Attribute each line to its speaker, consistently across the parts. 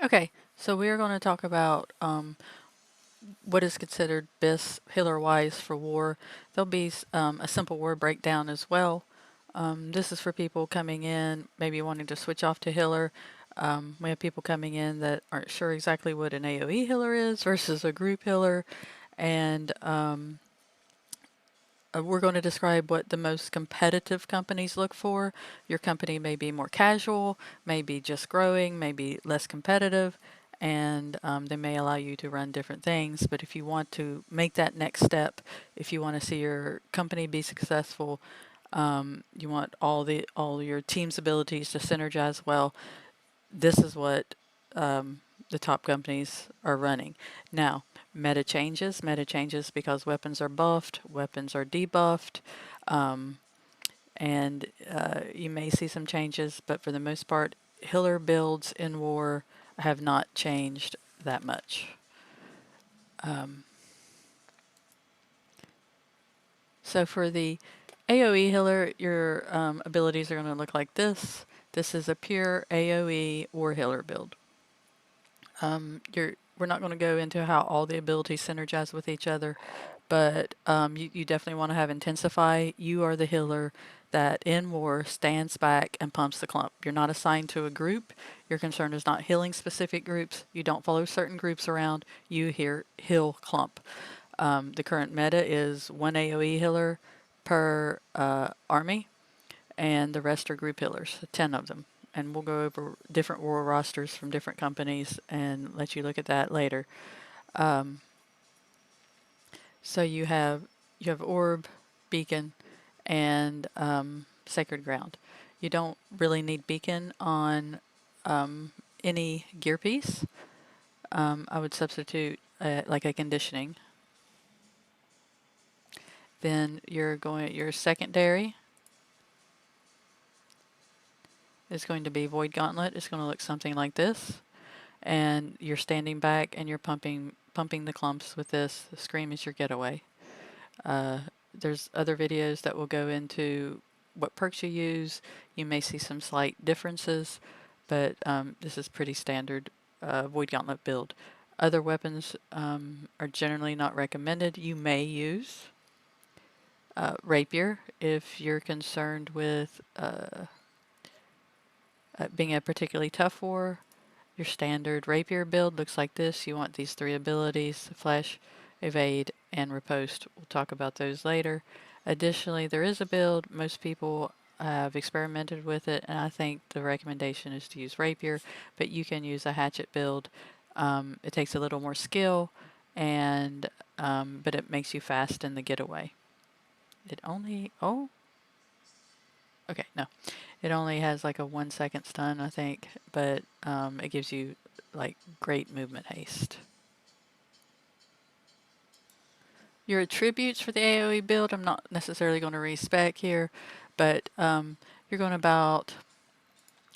Speaker 1: Okay, so we are going to talk about what is considered best healer-wise for war. There'll be a simple word breakdown as well. This is for people coming in, maybe wanting to switch off to healer. We have people coming in that aren't sure exactly what an AoE healer is versus a group healer, and we're going to describe what the most competitive companies look for. Your company may be more casual, maybe just growing, maybe less competitive, and they may allow you to run different things. But if you want to make that next step, if you want to see your company be successful, you want all your team's abilities to synergize well, this is what the top companies are running. Now, meta changes because weapons are buffed, weapons are debuffed, um, and you may see some changes, but for the most part, healer builds in war have not changed that much. Um, so for the AoE healer, your abilities are going to look like this. This is a pure AoE war healer build. We're not going to go into how all the abilities synergize with each other, but you definitely want to have intensify. You are the healer that in war stands back and pumps the clump. You're not assigned to a group. Your concern is not healing specific groups. You don't follow certain groups around. You heal clump. The current meta is one AoE healer per army, and the rest are group healers, 10 of them. And we'll go over different war rosters from different companies and let you look at that later. Um, so you have orb, beacon, and sacred ground. You don't really need beacon on any gear piece. I would substitute like a conditioning. Then your secondary is going to be void gauntlet. It's going to look something like this. And you're standing back and you're pumping the clumps with this. The scream is your getaway. There's other videos that will go into what perks you use. You may see some slight differences, but this is pretty standard Void Gauntlet build. Other weapons are generally not recommended. You may use Rapier if you're concerned with being a particularly tough war. Your standard Rapier build looks like this. You want these three abilities: Flash, Evade, and Riposte. We'll talk about those later. Additionally, there is a build. Most people have experimented with it, and I think the recommendation is to use Rapier, but you can use a Hatchet build. It takes a little more skill, and but it makes you fast in the getaway. It only, oh, okay, no. It only has like a 1 second stun, I think, but it gives you like great movement haste. Your attributes for the AoE build, I'm not necessarily going to respec here, but you're going about,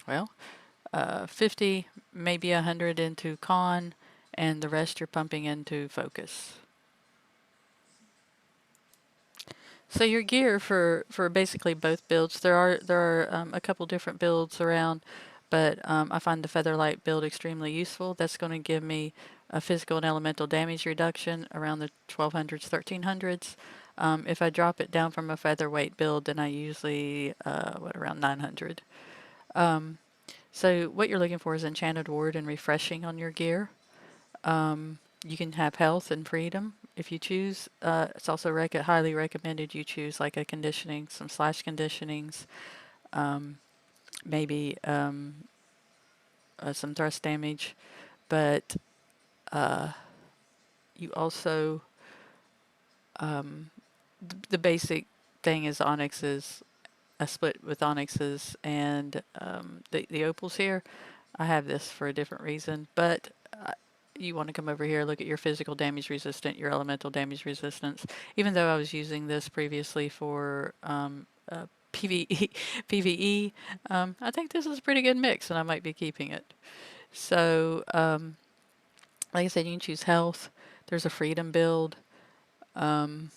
Speaker 1: well, 50, maybe 100 into con, and the rest you're pumping into focus. So your gear for basically both builds, there are a couple different builds around, but I find the Featherlight build extremely useful. That's going to give me a physical and elemental damage reduction around the 1200s, 1300s. If I drop it down from a featherweight build, then I usually around 900. So what you're looking for is Enchanted Ward and refreshing on your gear. You can have health and freedom if you choose. It's also highly recommended you choose like a conditioning, some slash conditionings, maybe some thrust damage, but you also the basic thing is onyxes. A split with onyxes and the opals here. I have this for a different reason, but you want to come over here, look at your physical damage resistant, your elemental damage resistance. Even though I was using this previously for PvE, PvE, I think this is a pretty good mix, and I might be keeping it. So, like I said, you can choose health. There's a freedom build, but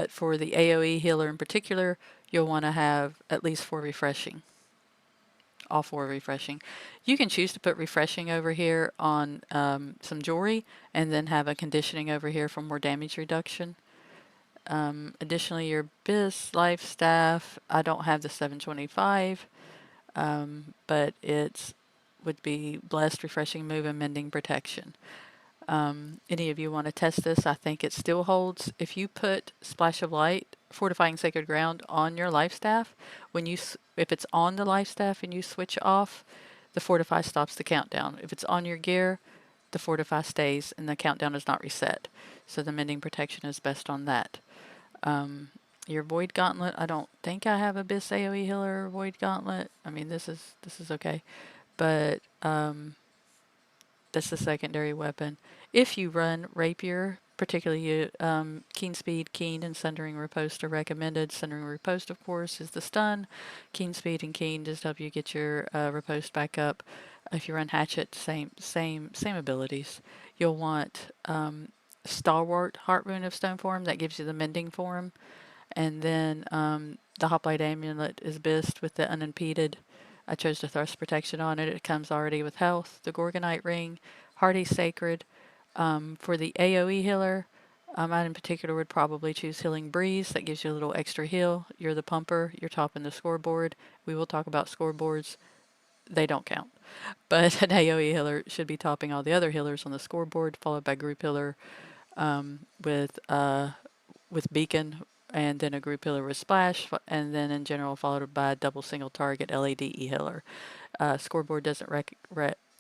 Speaker 1: for the AoE healer in particular, you'll want to have at least 4 refreshing all four refreshing. You can choose to put refreshing over here on some jewelry and then have a conditioning over here for more damage reduction. Additionally, your BIS life staff, I don't have the 725, but it's would be blessed, refreshing, move, and mending protection. Any of you want to test this? I think it still holds. If you put Splash of Light, Fortifying Sacred Ground on your life staff, when you if it's on the life staff and you switch off, the Fortify stops the countdown. If it's on your gear, the Fortify stays and the countdown is not reset. So the mending protection is best on that. Your Void Gauntlet, I don't think I have a BIS AoE healer Void Gauntlet. I mean, this is okay, but that's the secondary weapon. If you run Rapier, particularly Keen Speed, Keen, and Sundering Riposte are recommended. Sundering Riposte, of course, is the stun. Keen Speed and Keen just help you get your Riposte back up. If you run Hatchet, same abilities. You'll want Stalwart Heart Rune of Stone Form, that gives you the mending form. And then the Hoplite Amulet is BIST with the unimpeded. I chose the thrust protection on it. It comes already with health. The Gorgonite Ring, Hardy Sacred. For the AoE healer, I in particular would probably choose Healing Breeze. That gives you a little extra heal. You're the pumper. You're topping the scoreboard. We will talk about scoreboards. They don't count. But an AoE healer should be topping all the other healers on the scoreboard, followed by group healer with Beacon, and then a group healer with Splash, and then in general followed by a double single target LADE healer. Scoreboard doesn't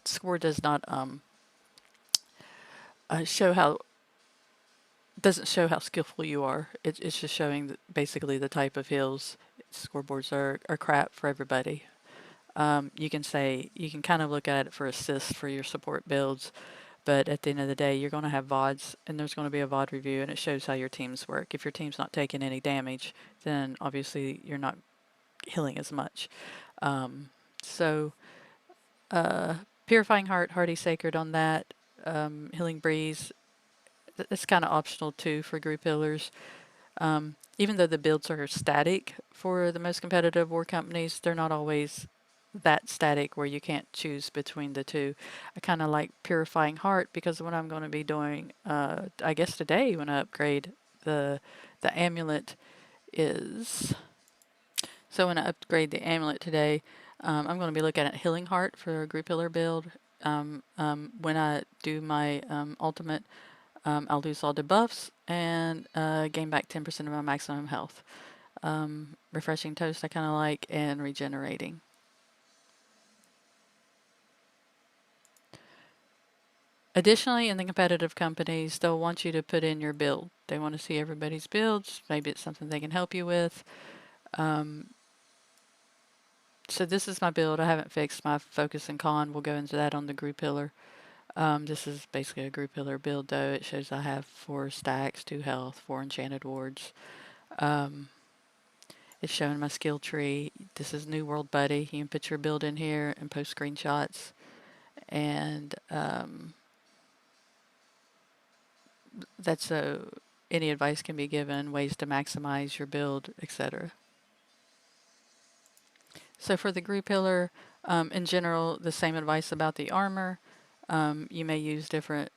Speaker 1: score does not show how doesn't show how skillful you are. It's just showing basically the type of heals. Scoreboards are crap for everybody. You can kind of look at it for assists for your support builds, but at the end of the day, you're going to have VODs, and there's going to be a VOD review, and it shows how your teams work. If your team's not taking any damage, then obviously you're not healing as much. So, Purifying Heart, Hardy Sacred on that. Healing Breeze, it's kind of optional too for group healers. Even though the builds are static for the most competitive war companies, they're not always that static where you can't choose between the two. I kind of like Purifying Heart because what I'm going to be doing, I guess today when I upgrade the amulet is, so when I upgrade the amulet today, I'm going to be looking at Healing Heart for a group healer build. When I do my ultimate, I'll lose all debuffs and gain back 10% of my maximum health. Refreshing Toast I kind of like, and Regenerating. Additionally, in the competitive companies, they'll want you to put in your build. They want to see everybody's builds. Maybe it's something they can help you with. So this is my build. I haven't fixed my focus and con. We'll go into that on the group healer. This is basically a group healer build, though. It shows I have 4 stacks, 2 health, 4 enchanted wards. It's showing my skill tree. This is New World Buddy. You can put your build in here and post screenshots. And that's so any advice can be given, ways to maximize your build, etc. So for the group healer, in general, the same advice about the armor. You may use different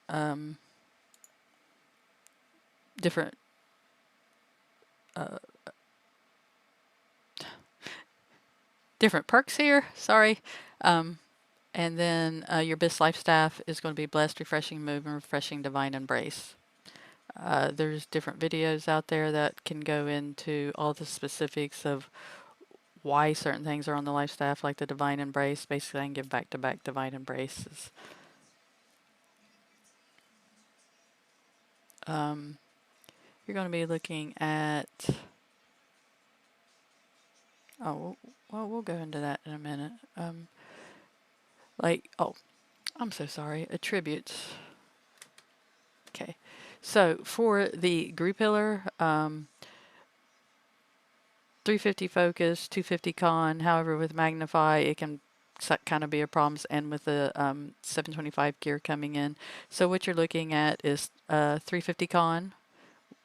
Speaker 1: perks here. Sorry. And then your BIS life staff is going to be Blessed, Refreshing Move, and Refreshing Divine Embrace. There's different videos out there that can go into all the specifics of why certain things are on the life staff, like the Divine Embrace. Basically, I can give back-to-back Divine Embraces. You're going to be looking at... Oh, well, we'll go into that in a minute. I'm so sorry. Attributes. Okay. So for the group healer, 350 focus, 250 con. However, with magnify, it can kind of be a problem, and with the 725 gear coming in. So what you're looking at is 350 con,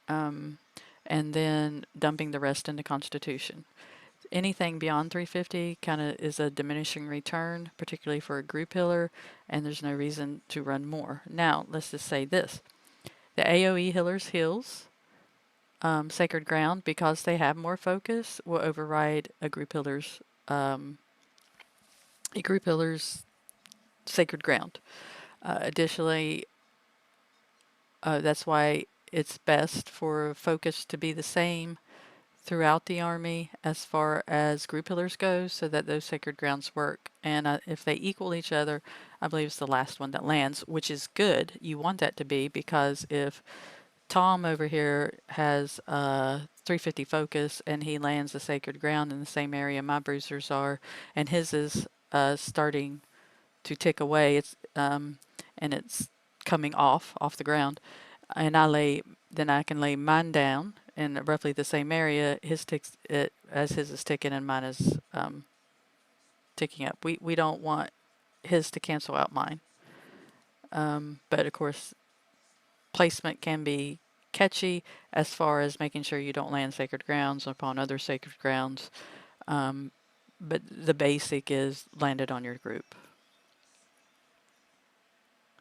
Speaker 1: and then dumping the rest into Constitution. anything beyond 350 kind of is a diminishing return, particularly for a group healer, and there's no reason to run more. Now, let's just say this. The AoE healer's heals, Sacred Ground, because they have more focus, will override a group healer's Sacred Ground. Additionally, that's why it's best for focus to be the same throughout the army as far as group healers go, so that those sacred grounds work. And if they equal each other, I believe it's the last one that lands, which is good. You want that to be, because if Tom over here has 350 focus and he lands a sacred ground in the same area my bruisers are, and his is starting to tick away, and it's coming off the ground, and then I can lay mine down in roughly the same area. His is ticking and mine is ticking up. We don't want his to cancel out mine. But of course, placement can be catchy as far as making sure you don't land sacred grounds upon other sacred grounds. But the basic is landed on your group.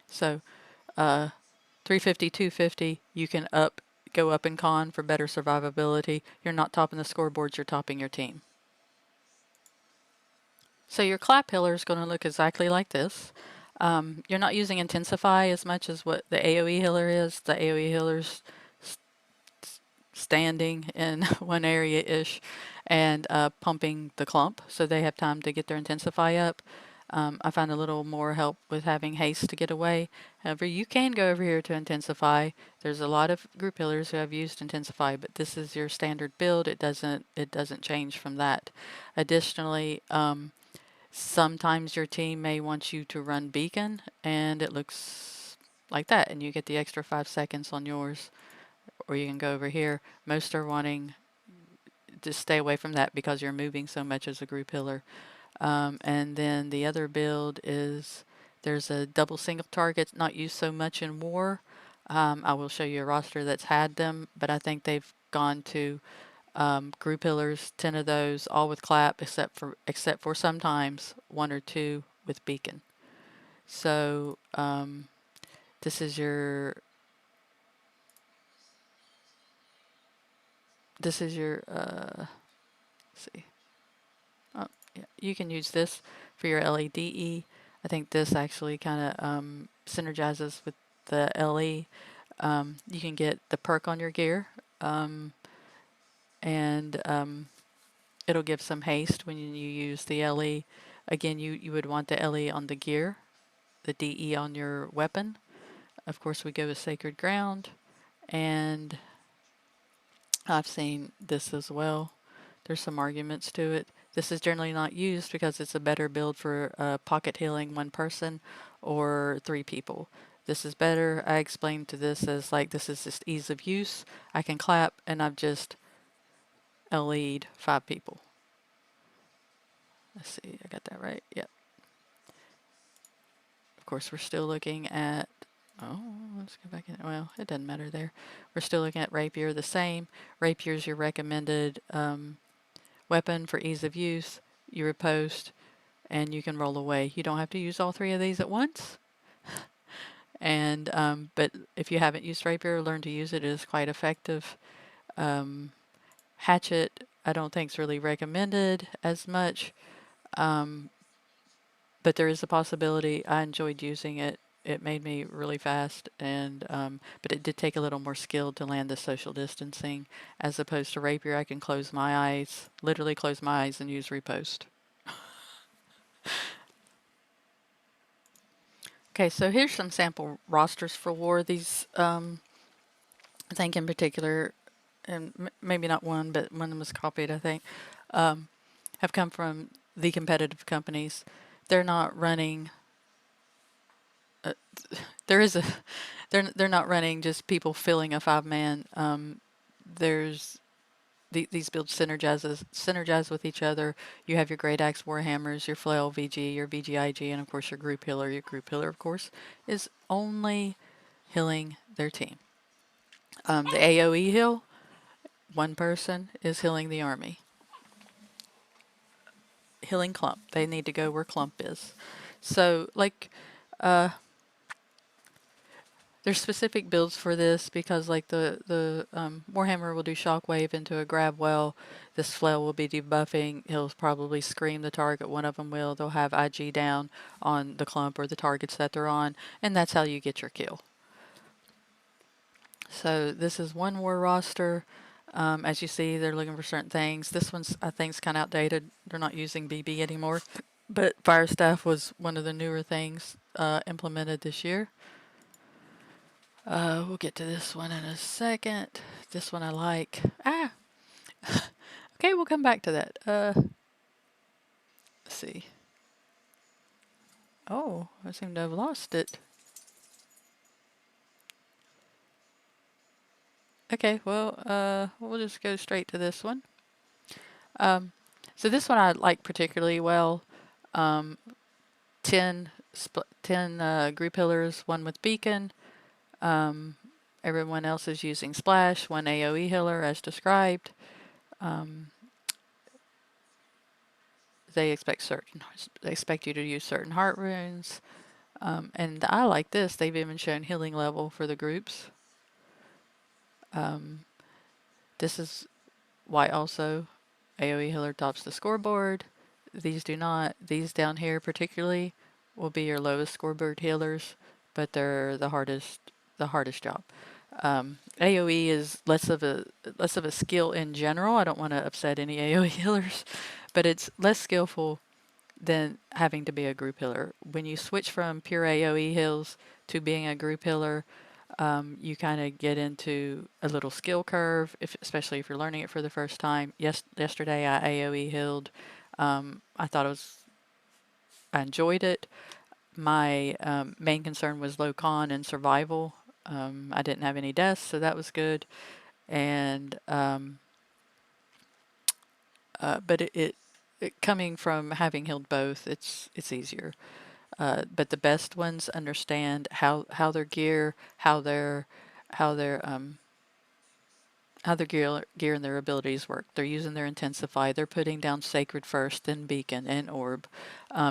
Speaker 1: So 350, 250, you can go up in con for better survivability. You're not topping the scoreboards, you're topping your team. So your clap healer is going to look exactly like this. You're not using intensify as much as what the AoE healer is. The AoE healer's standing in one area-ish and pumping the clump, so they have time to get their intensify up. I find a little more help with having haste to get away. However, you can go over here to intensify. There's a lot of group healers who have used intensify, but this is your standard build. It doesn't change from that. Additionally, sometimes your team may want you to run beacon, and it looks like that, and you get the extra 5 seconds on yours. Or you can go over here. Most are wanting to stay away from that because you're moving so much as a group healer. And then the other build is there's a double single target, not used so much in war. I will show you a roster that's had them, but I think they've gone to group healers, 10 of those, all with clap, except for sometimes 1 or 2 with beacon. So this is your let's see. Oh, yeah, you can use this for your LEDE. I think this actually kind of synergizes with the LE. You can get the perk on your gear, and it'll give some haste when you use the LE. Again, you would want the LE on the gear, the DE on your weapon. Of course, we go with Sacred Ground, and I've seen this as well. There's some arguments to it. This is generally not used because it's a better build for pocket healing 1 person or 3 people. This is better. I explained to this as like, this is just ease of use. I can clap and I've just LE'd 5 people. Let's see, I got that right. Yep. Of course, we're still looking at, let's go back in. Well, it doesn't matter there. We're still looking at rapier the same. Rapier is your recommended weapon for ease of use. You riposte and you can roll away. You don't have to use all 3 of these at once. And but if you haven't used rapier, learn to use it. It is quite effective. Hatchet, I don't think is really recommended as much, but there is a possibility. I enjoyed using it. It made me really fast, and but it did take a little more skill to land the social distancing, as opposed to rapier. I can close my eyes, literally close my eyes, and use riposte. Okay, so here's some sample rosters for war. These, I think in particular, and maybe not one, but one was copied, I think, have come from the competitive companies. They're not running. They're not running just people filling a 5-man. There's these builds synergize with each other. You have your Great Axe Warhammers, your Flail VG, your VGIG, and of course your group healer. Your group healer, of course, is only healing their team. The AoE heal, 1 person is healing the army. healing clump. They need to go where clump is. So like, uh, there's specific builds for this because like the Warhammer will do shockwave into a grab well. This flail will be debuffing. He'll probably scream the target. One of them will. They'll have IG down on the clump or the targets that they're on, and that's how you get your kill. So this is one war roster. As you see, they're looking for certain things. This one's, I think, is kind of outdated. They're not using BB anymore, but fire staff was one of the newer things implemented this year. We'll get to this one in a second. This one I like. Okay, we'll come back to that. Let's see. Oh, I seem to have lost it. Okay, well, we'll just go straight to this one. So this one I like particularly well. 10 group pillars, one with beacon. Everyone else is using splash, one AoE healer as described. They expect you to use certain heart runes. And I like this. They've even shown healing level for the groups. This is why also AoE healer tops the scoreboard. These do not. These down here particularly will be your lowest scoreboard healers, but they're the hardest job. AoE is less of a skill in general. I don't want to upset any AoE healers, but it's less skillful than having to be a group healer. When you switch from pure AoE heals to being a group healer, you kind of get into a little skill curve, especially if you're learning it for the first time. Yesterday I AoE healed. I enjoyed it. My main concern was low con and survival. I didn't have any deaths, so that was good. And but it coming from having healed both, it's easier. But the best ones understand how their gear, how their gear and their abilities work. They're using their intensify. They're putting down sacred first, then beacon and orb,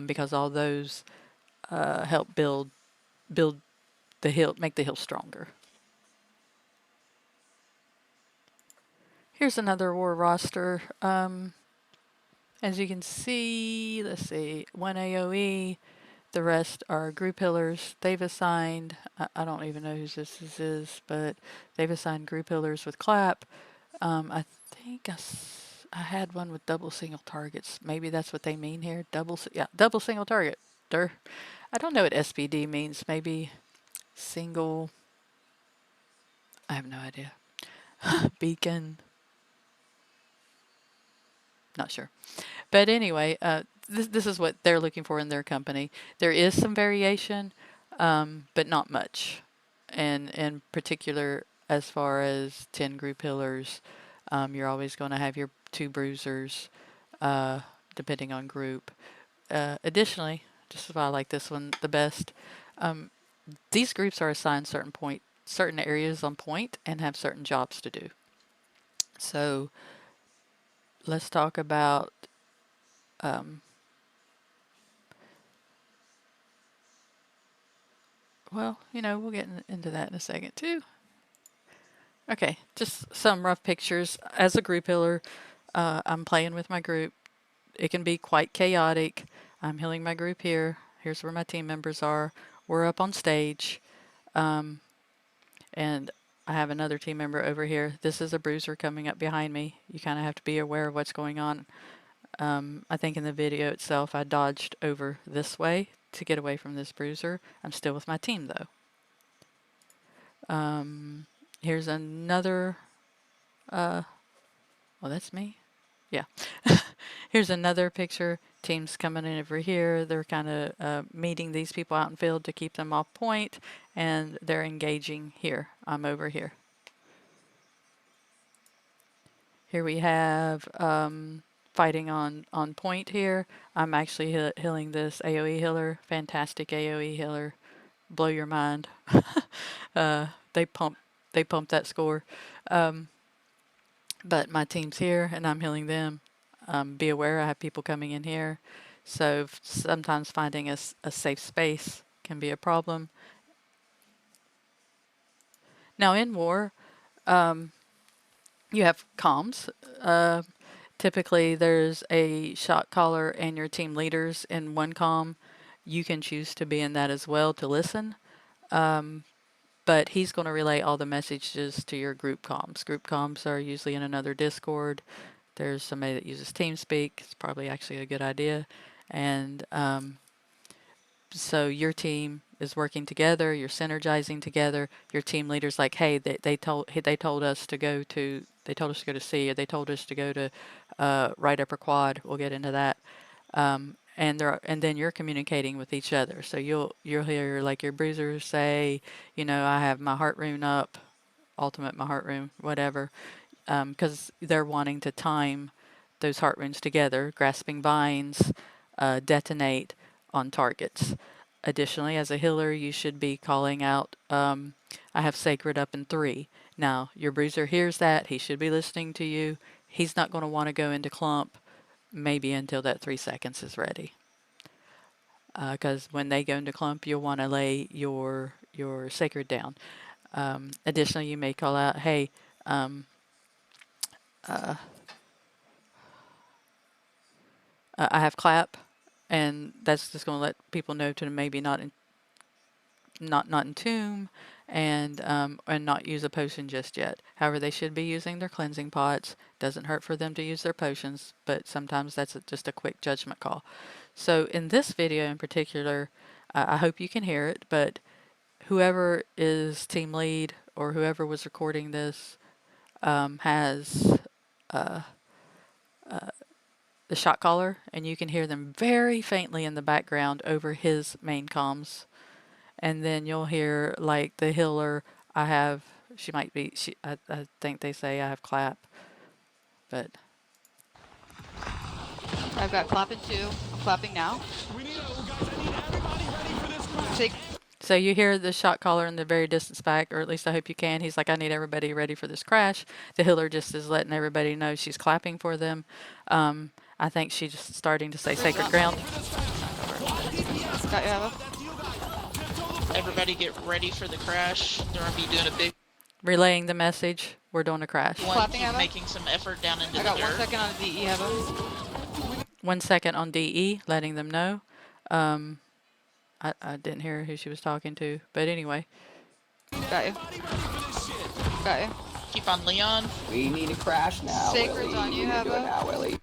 Speaker 1: because all those help build the hill, make the hill stronger. Here's another war roster. As you can see, let's see, one AoE. The rest are group pillars. They've assigned, I don't even know whose this is, but they've assigned group pillars with clap. I think I had one with double single targets. Maybe that's what they mean here. Double single target. I don't know what SPD means. Maybe single. I have no idea. Beacon. Not sure. But anyway, this is what they're looking for in their company. There is some variation, but not much. And in particular, as far as 10 group pillars, you're always going to have your 2 bruisers, depending on group. Additionally, this is why I like this one the best. These groups are assigned certain areas on point and have certain jobs to do. So let's talk about well, we'll get into that in a second too. Okay, just some rough pictures. As a group healer, I'm playing with my group. It can be quite chaotic. I'm healing my group here. Here's where my team members are. We're up on stage. And I have another team member over here. This is a bruiser coming up behind me. You kind of have to be aware of what's going on. I think in the video itself, I dodged over this way to get away from this bruiser. I'm still with my team though. Here's another, well, that's me. Yeah. Here's another picture. Teams coming in over here. They're kind of meeting these people out in field to keep them off point, and they're engaging here. I'm over here. Here we have fighting on point here. I'm actually healing this AoE healer. Fantastic AoE healer. Blow your mind. They pump that score. But my team's here and I'm healing them. be aware I have people coming in here. So sometimes finding a safe space can be a problem. Now in war, you have comms. Typically there's a shot caller and your team leaders in one comm. You can choose to be in that as well to listen. But he's going to relay all the messages to your group comms. Group comms are usually in another Discord. There's somebody that uses TeamSpeak. It's probably actually a good idea. And so your team is working together. You're synergizing together. Your team leader's like, hey, they told us to go to C, or they told us to go to right upper quad. We'll get into that. And then you're communicating with each other. So you'll hear like your bruisers say, I have my heart rune up, ultimate my heart rune, whatever, because they're wanting to time those heart runes together. Grasping Vines detonate on targets. Additionally, as a healer, you should be calling out, I have sacred up in 3. Now, your bruiser hears that. He should be listening to you. He's not going to want to go into clump maybe until that 3 seconds is ready. Because when they go into clump, you'll want to lay your sacred down. Additionally, you may call out, hey, I have clap, and that's just going to let people know to maybe not entomb and not use a potion just yet. However, they should be using their cleansing pots. Doesn't hurt for them to use their potions, but sometimes that's just a quick judgment call. So in this video in particular, I hope you can hear it, but whoever is team lead or whoever was recording this has the shot caller, and you can hear them very faintly in the background over his main comms. And then you'll hear like the healer, I think they say I have clap, but
Speaker 2: I've got clapping 2. I'm clapping now. Take.
Speaker 1: so you hear the shot caller in the very distance back, or at least I hope you can. He's like, I need everybody ready for this crash. The healer just is letting everybody know she's clapping for them. I think she's just starting to say sacred ground.
Speaker 2: Got you, Eva.
Speaker 3: Everybody get ready for the crash. They're going to be doing a big
Speaker 1: Relaying the message, we're doing a crash.
Speaker 3: one.
Speaker 2: Clapping,
Speaker 3: Keep
Speaker 2: Eva.
Speaker 3: making some effort down into
Speaker 2: I
Speaker 3: the
Speaker 2: got
Speaker 3: dirt.
Speaker 2: 1 second on DE, Eva.
Speaker 1: 1 second on DE, letting them know. I didn't hear who she was talking to, but anyway.
Speaker 2: Got you. Got you.
Speaker 3: Keep on Leon.
Speaker 4: We need to crash now.
Speaker 2: Sacred's
Speaker 4: Willie.
Speaker 2: on you,
Speaker 4: need to do it
Speaker 2: Hava.
Speaker 4: now, Willie.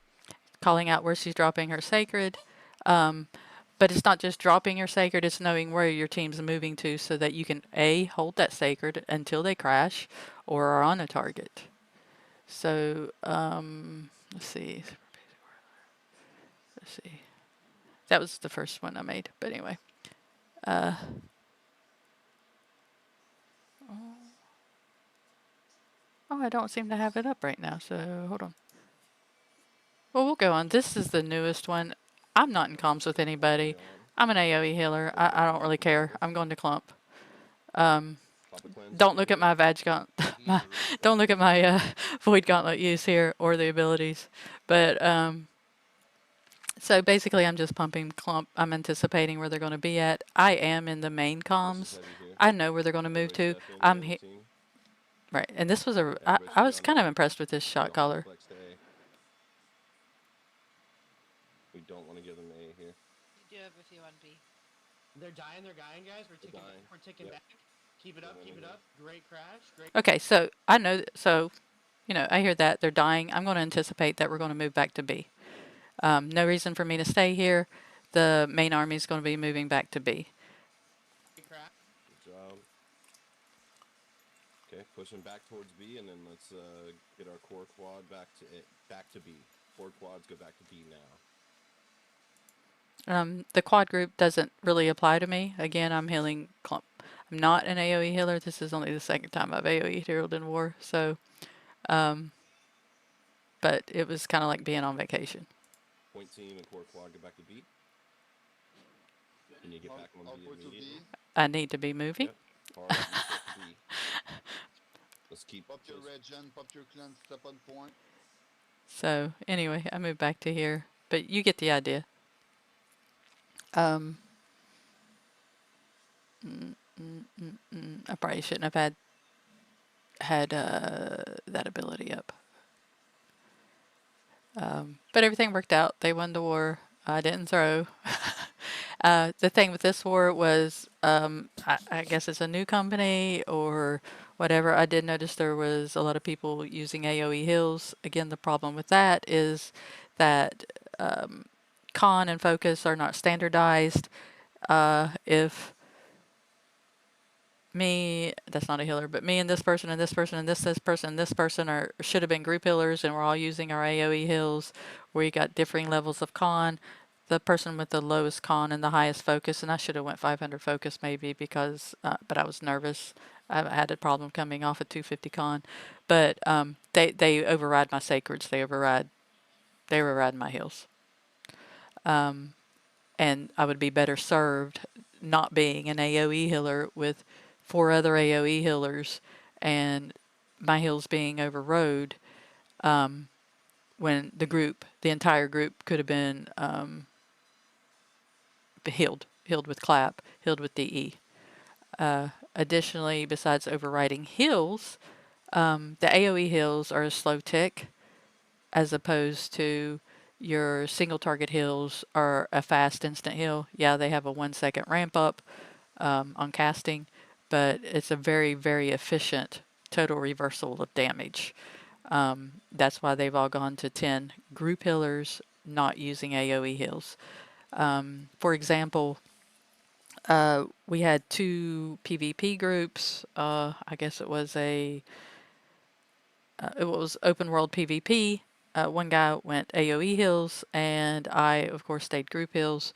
Speaker 1: Calling out where she's dropping her sacred. But it's not just dropping your sacred, it's knowing where your team's moving to so that you can A, hold that sacred until they crash or are on a target. So, let's see. That was the first one I made, but anyway. Oh, I don't seem to have it up right now, so hold on. Well, we'll go on. This is the newest one. I'm not in comms with anybody. I'm an AoE healer. I don't really care. I'm going to clump. Don't look at my don't look at my void gauntlet use here or the abilities. But so basically, I'm just pumping clump. I'm anticipating where they're going to be at. I am in the main comms. I know where they're going to move to. I'm here. Right, and this was I was kind of impressed with this shot caller.
Speaker 5: We don't want to give them A here.
Speaker 3: You do have a few on B.
Speaker 6: They're dying, guys. We're ticking back. Keep it up. Great crash. Great.
Speaker 1: Okay, so I know, I hear that they're dying. I'm going to anticipate that we're going to move back to B. No reason for me to stay here. The main army is going to be moving back to B.
Speaker 5: Good job. Okay, pushing back towards B, and then let's get our core quad back to B. Core quads go back to B now.
Speaker 1: The quad group doesn't really apply to me. Again, I'm healing clump. I'm not an AoE healer. This is only the second time I've AoE healed in war, so but it was kind of like being on vacation.
Speaker 5: Point team and core quad go back to B. Can you get back on B immediately?
Speaker 1: I need to be moving.
Speaker 5: Yep. Hard, B. Let's keep
Speaker 7: Pop your regen, pop your cleanse, step on point.
Speaker 1: So anyway, I moved back to here, but you get the idea. I probably shouldn't have had that ability up. But everything worked out. They won the war. I didn't throw. The thing with this war was, I guess it's a new company or whatever. I did notice there was a lot of people using AoE heals. Again, the problem with that is that con and focus are not standardized. If me, that's not a healer, but me and this person and this person and this person and this person should have been group healers, and we're all using our AoE heals. We got differing levels of con. The person with the lowest con and the highest focus, and I should have went 500 focus maybe because, but I was nervous. I had a problem coming off at 250 con, but they override my sacreds. They override my heals. And I would be better served not being an AoE healer with 4 other AoE healers and my heals being overrode, when the entire group could have been healed with clap, healed with DE. Additionally, besides overriding heals, the AoE heals are a slow tick as opposed to your single target heals are a fast instant heal. Yeah, they have a 1 second ramp up on casting, but it's a very, very efficient total reversal of damage. That's why they've all gone to 10 group healers not using AoE heals. For example, we had 2 PvP groups. I guess it was it was open world PvP. One guy went AoE heals, and I, of course, stayed group heals.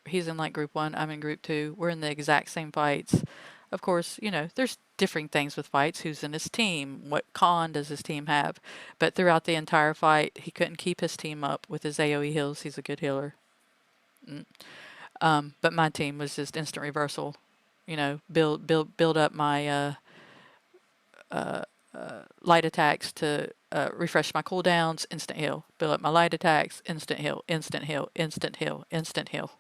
Speaker 1: He's in like group 1, I'm in group 2. We're in the exact same fights. Of course, there's differing things with fights. Who's in his team? What con does his team have? But throughout the entire fight, he couldn't keep his team up with his AoE heals. He's a good healer. But my team was just instant reversal. Build up my light attacks to refresh my cooldowns, instant heal. Build up my light attacks, instant heal, instant heal, instant heal, instant heal.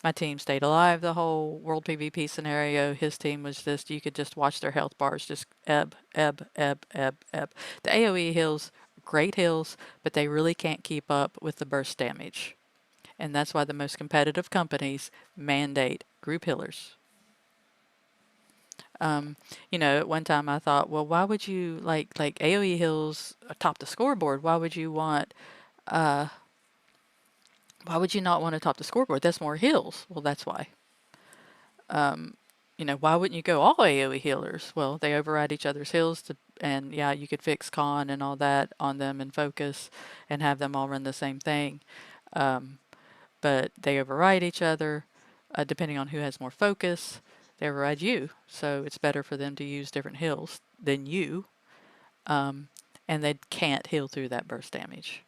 Speaker 1: My team stayed alive the whole world PvP scenario. His team was just, you could just watch their health bars just ebb, ebb, ebb, ebb, ebb. The AoE heals, great heals, but they really can't keep up with the burst damage. And that's why the most competitive companies mandate group healers. At one time I thought, well, why would you like AoE heals top the scoreboard? Why would you want, why would you not want to top the scoreboard? That's more heals. Well, that's why. Why wouldn't you go all AoE healers? Well, they override each other's heals and yeah, you could fix con and all that on them and focus and have them all run the same thing. But they override each other, depending on who has more focus. They override you, so it's better for them to use different heals than you, and they can't heal through that burst damage.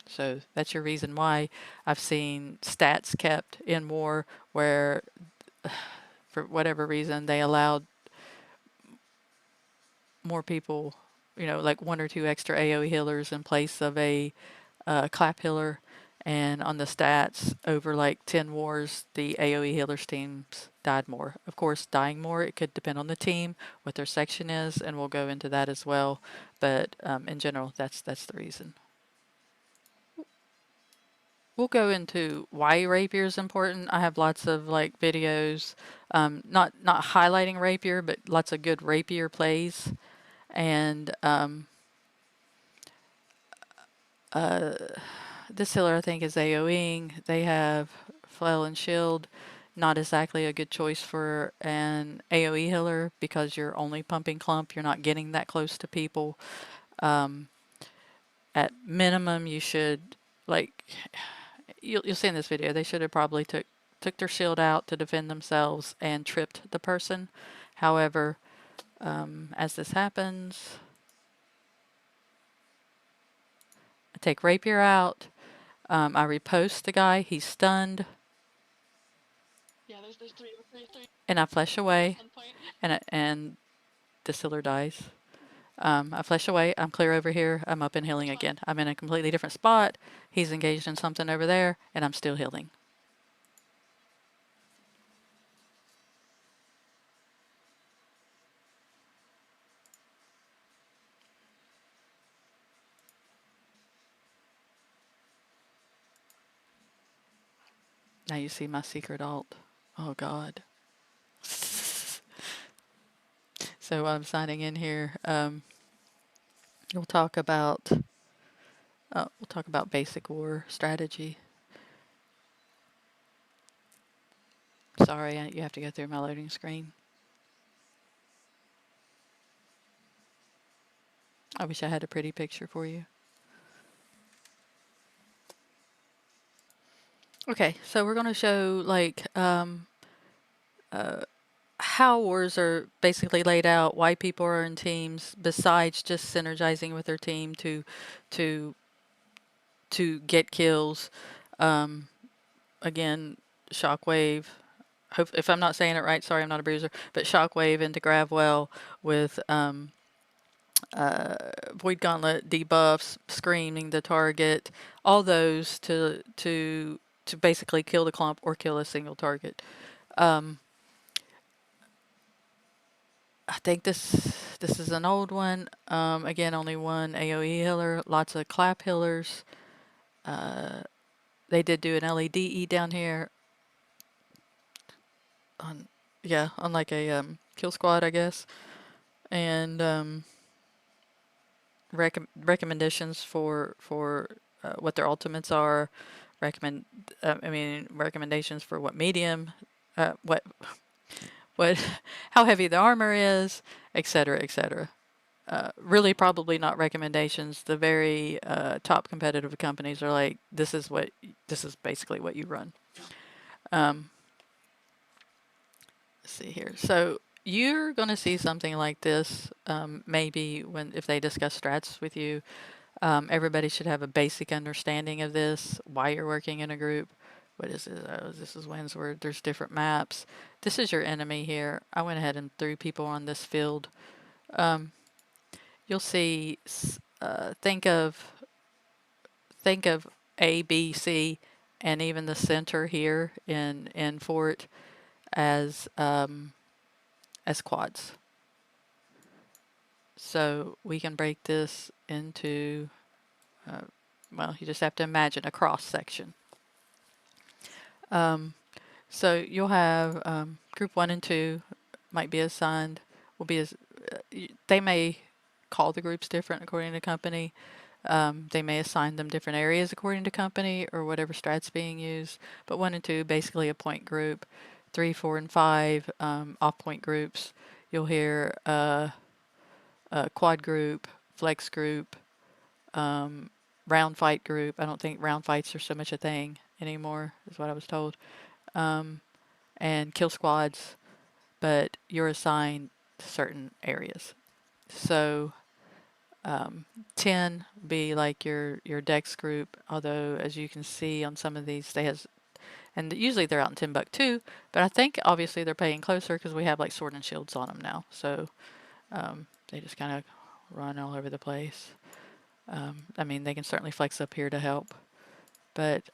Speaker 1: So that's your reason why I've seen stats kept in war where, for whatever reason, they allowed more people, like 1 or 2 extra AoE healers in place of a clap healer. And on the stats, over like 10 wars, the AoE healers teams died more. Of course, dying more, it could depend on the team, what their section is, and we'll go into that as well. But in general, that's the reason. We'll go into why rapier is important. I have lots of like videos, not highlighting rapier, but lots of good rapier plays. And this healer I think is AoEing. They have flail and shield. Not exactly a good choice for an AoE healer because you're only pumping clump. You're not getting that close to people. At minimum, you should, like, you'll see in this video, they should have probably took their shield out to defend themselves and tripped the person. However, as this happens, I take rapier out. I repost the guy. He's stunned.
Speaker 3: Yeah, there's 3.
Speaker 1: And I flash away. And this healer dies. I flash away, I'm clear over here, I'm up and healing again. I'm in a completely different spot, he's engaged in something over there, and I'm still healing. Now you see my secret alt. Oh God. So I'm signing in here. We'll talk about basic war strategy. Sorry, you have to go through my loading screen. I wish I had a pretty picture for you. Okay, so we're going to show like how wars are basically laid out, why people are in teams, besides just synergizing with their team to get kills. Again, shockwave. If I'm not saying it right, sorry, I'm not a bruiser. But shockwave into Gravwell with void gauntlet debuffs, screaming the target, all those to basically kill the clump or kill a single target. I think this is an old one. Again, only one AoE healer, lots of clap healers. They did do an LEDE down here on like a kill squad, I guess. And recommendations for what their ultimates are. Recommendations for what medium, what how heavy the armor is, etc., etc. Really, probably not recommendations. The very top competitive companies are like, this is basically what you run. Let's see here. So you're going to see something like this maybe if they discuss strats with you. Everybody should have a basic understanding of this, why you're working in a group. What is it? Oh, this is Windsward. There's different maps. This is your enemy here. I went ahead and threw people on this field. You'll see, think of A, B, C, and even the center here in Fort as quads. So we can break this into, well, you just have to imagine a cross section. So you'll have group 1 and 2 might be assigned, they may call the groups different according to company. They may assign them different areas according to company or whatever strat's being used. But 1 and 2, basically a point group. 3, 4, and 5, off point groups. You'll hear quad group, flex group, round fight group. I don't think round fights are so much a thing anymore, is what I was told. And kill squads, but you're assigned to certain areas. So 10 be like your dex group, although as you can see on some of these, and usually they're out in Timbuktu, but I think obviously they're paying closer because we have like sword and shields on them now. So they just kind of run all over the place. I mean, they can certainly flex up here to help, but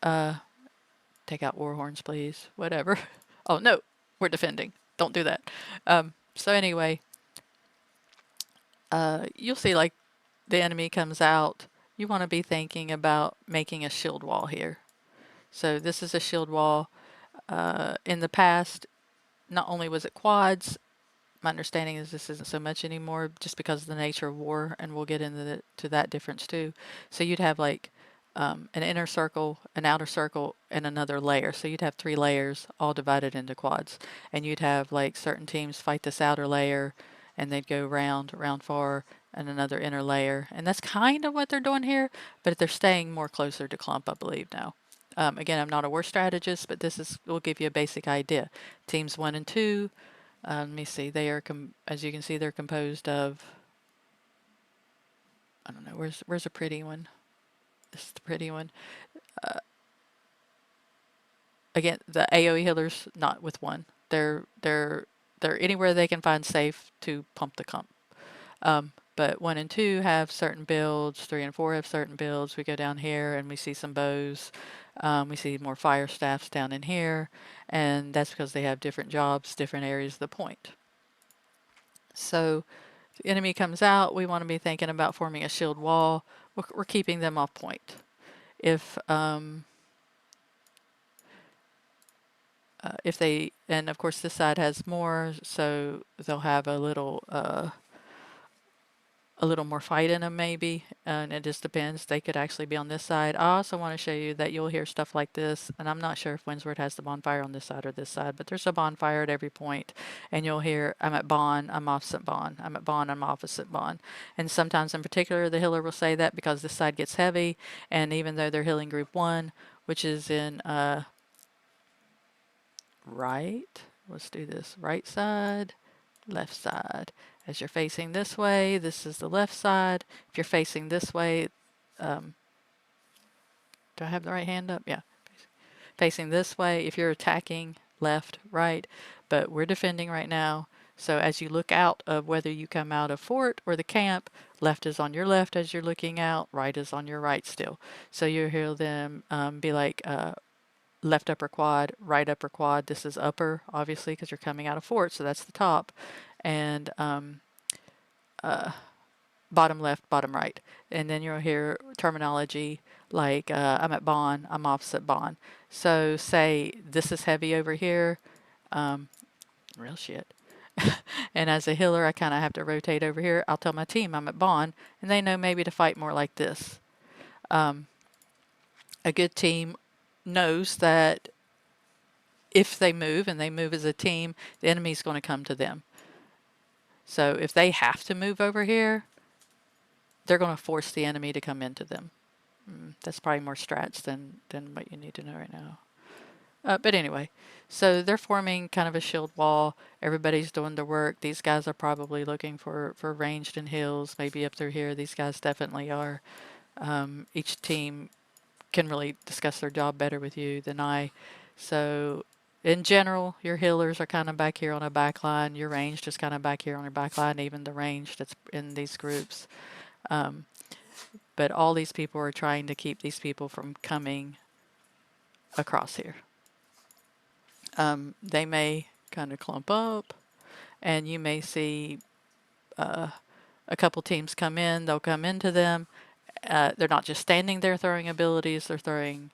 Speaker 1: take out war horns, please. Whatever. Oh no, we're defending. Don't do that. So anyway, you'll see like the enemy comes out. You want to be thinking about making a shield wall here. So this is a shield wall. In the past, not only was it quads, my understanding is this isn't so much anymore just because of the nature of war, and we'll get into that difference too. So you'd have like an inner circle, an outer circle, and another layer. So you'd have 3 layers all divided into quads. And you'd have like certain teams fight this outer layer and they'd go round far and another inner layer. And that's kind of what they're doing here, but they're staying more closer to clump, I believe now. Again, I'm not a war strategist, but this will give you a basic idea. Teams 1 and 2, let me see, they are, as you can see, they're composed of, I don't know, where's a pretty one? This is the pretty one. Again, the AoE healers, not with 1. They're anywhere they can find safe to pump the clump. But 1 and 2 have certain builds, 3 and 4 have certain builds. We go down here and we see some bows. We see more fire staffs down in here, and that's because they have different jobs, different areas of the point. So the enemy comes out, we want to be thinking about forming a shield wall. We're keeping them off point. If they, and of course this side has more, so they'll have a little more fight in them maybe, and it just depends. They could actually be on this side. I also want to show you that you'll hear stuff like this, and I'm not sure if Windsward has the bonfire on this side or this side, but there's a bonfire at every point, and you'll hear, I'm at bond, I'm opposite bond, I'm at bond, I'm opposite bond. And sometimes in particular, the healer will say that because this side gets heavy, and even though they're healing group 1, which is in right, let's do this, right side, left side. As you're facing this way, this is the left side. If you're facing this way, do I have the right hand up? Yeah. Facing this way, if you're attacking left, right, but we're defending right now. So as you look out of whether you come out of fort or the camp, left is on your left as you're looking out, right is on your right still. So you'll hear them be like left upper quad, right upper quad. This is upper, obviously, because you're coming out of fort, so that's the top. And bottom left, bottom right. And then you'll hear terminology like I'm at bond, I'm opposite bond. So say this is heavy over here, real shit. And as a healer, I kind of have to rotate over here. I'll tell my team I'm at bond, and they know maybe to fight more like this. A good team knows that if they move, and they move as a team, the enemy's going to come to them. So if they have to move over here, they're going to force the enemy to come into them. That's probably more strats than what you need to know right now. But anyway, so they're forming kind of a shield wall. Everybody's doing their work. These guys are probably looking for ranged and hills, maybe up through here. These guys definitely are. Each team can really discuss their job better with you than I. So in general, your healers are kind of back here on a back line. Your ranged is kind of back here on your back line, even the ranged that's in these groups. But all these people are trying to keep these people from coming across here. They may kind of clump up, and you may see a couple teams come in. They'll come into them. They're not just standing there throwing abilities. They're throwing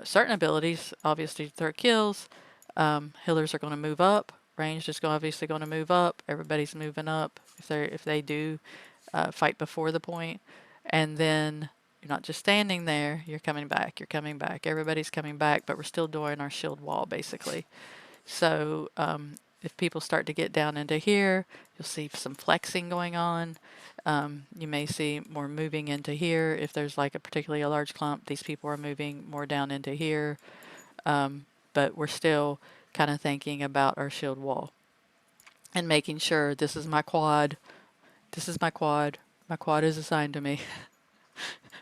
Speaker 1: certain abilities, obviously to throw kills. Healers are going to move up. Ranged is obviously going to move up. Everybody's moving up if they do fight before the point. And then you're not just standing there, you're coming back, everybody's coming back, but we're still doing our shield wall basically. So if people start to get down into here, you'll see some flexing going on. You may see more moving into here. If there's like a particularly a large clump, these people are moving more down into here. But we're still kind of thinking about our shield wall and making sure this is my quad. My quad is assigned to me.